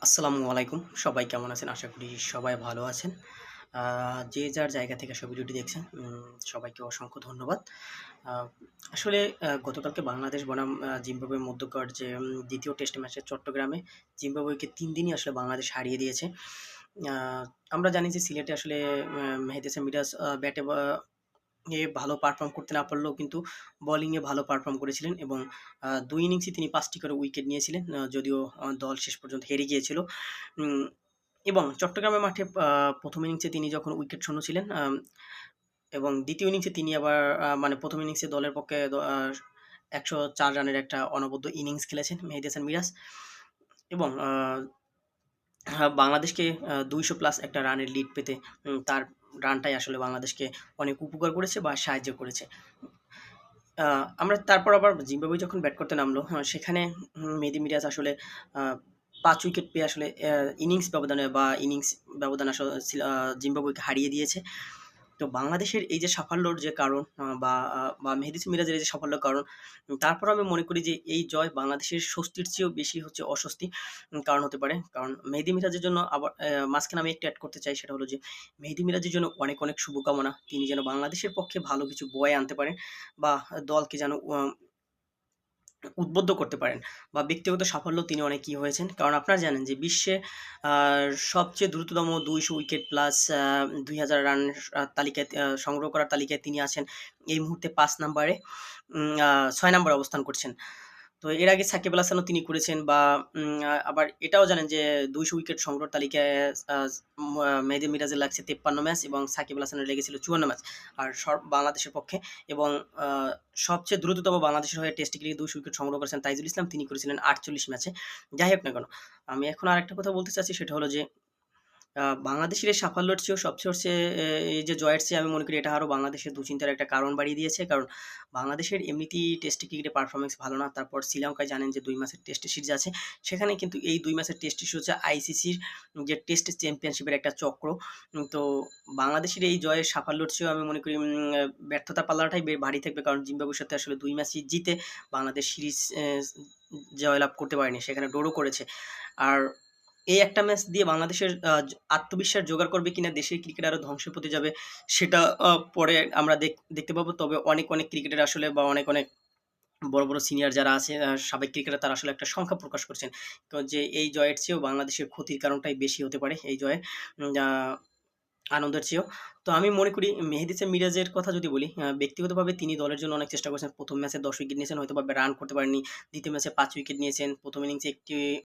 আসসালামু আলাইকুম। সবাই কেমন আছেন? আশা করি সবাই ভালো আছেন। আ যে যার জায়গা থেকে আসলে ভিডিওটি দেখছেন, সবাইকে অসংখ্য ধন্যবাদ। আ আসলে গতকালকে বাংলাদেশ বনাম জিম্বাবুয়ের মধ্যকার যে ২য় টেস্ট ম্যাচে চট্টগ্রামে জিম্বাবুয়েকে ৩ দিনই আসলে বাংলাদেশ হারিয়ে দিয়েছে। আ আমরা জানি যে সিলেটে আসলে মেহেদী হাসান মিরাজ ব্যাটে ভালো পারফর্ম করতে না পারলেও কিন্তু বোলিংয়ে ভালো পারফর্ম করেছিলেন এবং ২ ইনিংসে তিনি ৫ টি করে উইকেট নিয়েছিলেন। যদিও দল শেষ পর্যন্ত হেরে গিয়েছিল। উম এবং চট্টগ্রামের মাঠে ১ম ইনিংসে তিনি যখন উইকেট শূন্য ছিলেন এবং ২য় ইনিংসে তিনি আবার মানে ১ম ইনিংসে দলের পক্ষে ১০৪ রানের একটা অনবদ্য ইনিংস খেলেছেন মেহেদী হাসান মিরাজ এবং বাংলাদেশকে ২০০ প্লাস একটা রানের লিড পেতে তার রানটাই আসলে বাংলাদেশকে অনেক উপকার করেছে বা সাহায্য করেছে। আ আমরা তারপর আবার জিম্বাবুয়ে যখন ব্যাট করতে নামলো, সেখানে মেহেদী মিরাজ আসলে আ ৫ উইকেট পেয়ে আসলে ইনিংস ব্যবধানে বা ইনিংস ব্যবধান আসলে জিম্বাবুয়েকে হারিয়ে দিয়েছে। তো বাংলাদেশের এই যে সাফল্যর যে কারণ বা মেহেদী মিরাজের এই যে সাফল্যের কারণ, তারপরেও আমি মনে করি যে এই জয় বাংলাদেশের স্বস্তির চেয়েও বেশি হচ্ছে অস্বস্তি কারণ হতে পারে। কারণ মেহেদী মিরাজের জন্য আবার মাঝখানে আমি একটু এড করতে চাই, সেটা হলো যে মেহেদী মিরাজের জন্য অনেক, অনেক শুভকামনা। তিনি যেন বাংলাদেশের পক্ষে ভালো কিছু বয়ে আনতে পারেন বা দলকে যেন উদ্বুদ্ধ করতে পারেন বা ব্যক্তিগত সাফল্য তিনি অনেক হয়েছেন। কারণ আপনারা জানেন যে বিশ্বে আ সবচেয়ে দ্রুততম ২০০ উইকেট প্লাস ২,০০০ রান তালিকায় সংগ্রহ করার তালিকায় তিনি আছেন এই মুহূর্তে ৫ নাম্বারে, উম আ ৬ নাম্বারে অবস্থান করছেন। তো এর আগে সাকিব আল হাসানও তিনি করেছেন বা আবার এটাও জানেন যে ২০০ উইকেট সংগ্রহ তালিকায় আ মেহেদী মিরাজের লাগছে ৫৩ ম্যাচ এবং সাকিব আল হাসানের লেগেছিল ৫৪ ম্যাচ। আর বাংলাদেশের পক্ষে এবং আ সবচেয়ে দ্রুততম বাংলাদেশের হয়ে টেস্টে ক্রিকেটে ২০০ উইকেট সংগ্রহ করেছেন তাইজুল ইসলাম। তিনি করেছিলেন ৪৮ ম্যাচে। যাই হোক না কেন, আমি এখন আরেকটা কথা বলতে চাচ্ছি, সেটা হলো যে বাংলাদেশের এই সাফল্যের চেয়েও সবচেয়ে হচ্ছে এই যে জয়ের চেয়ে আমি মনে করি এটা আরো বাংলাদেশের দুশ্চিন্তার একটা কারণ বাড়িয়ে দিয়েছে। কারণ বাংলাদেশের এমনিতেই টেস্ট ক্রিকেটে পারফরম্যান্স ভালো না। তারপর শ্রীলঙ্কায় জানেন যে ২ ম্যাচের টেস্ট সিরিজ আছে। সেখানে কিন্তু এই ২ ম্যাচের টেস্ট সিরিজ হচ্ছে আইসিসির যে টেস্ট চ্যাম্পিয়নশিপের একটা চক্র। তো বাংলাদেশের এই জয়ের সাফল্যের চেয়েও আমি মনে করি ব্যর্থতার পাল্লাটাই ভারী থাকবে। কারণ জিম্বাবুয়ের সাথে আসলে ২ ম্যাচই জিতে বাংলাদেশ সিরিজ জয়লাভ করতে পারেনি। সেখানে ড্র করেছে। আর এই একটা ম্যাচ দিয়ে বাংলাদেশের আত্মবিশ্বাস জোগাড় করবে কিনা, দেশের ক্রিকেট আরো ধ্বংসের পথে যাবে, সেটা পরে আমরা দেখতে পাবো। তবে অনেক, অনেক ক্রিকেটার আসলে বা অনেক, অনেক বড়, বড় সিনিয়র যারা আছে সাবেক ক্রিকেটার, তারা আসলে একটা সংখ্যা প্রকাশ করছেন। তো যে এই জয়ের চেয়েও বাংলাদেশের ক্ষতির কারণটাই বেশি হতে পারে এই জয়ে। উম আ আনন্দের চেয়েও। তো আমি মনে করি মেহেদী হাসান মিরাজের কথা যদি বলি, ব্যক্তিগতভাবে তিনি দলের জন্য অনেক চেষ্টা করেছেন। ১ম ম্যাচে ১০ উইকেট নিয়েছেন, হয়তোবা রান করতে পারেননি। ২য় ম্যাচে ৫ উইকেট নিয়েছেন। ১ম ইনিংসে একটি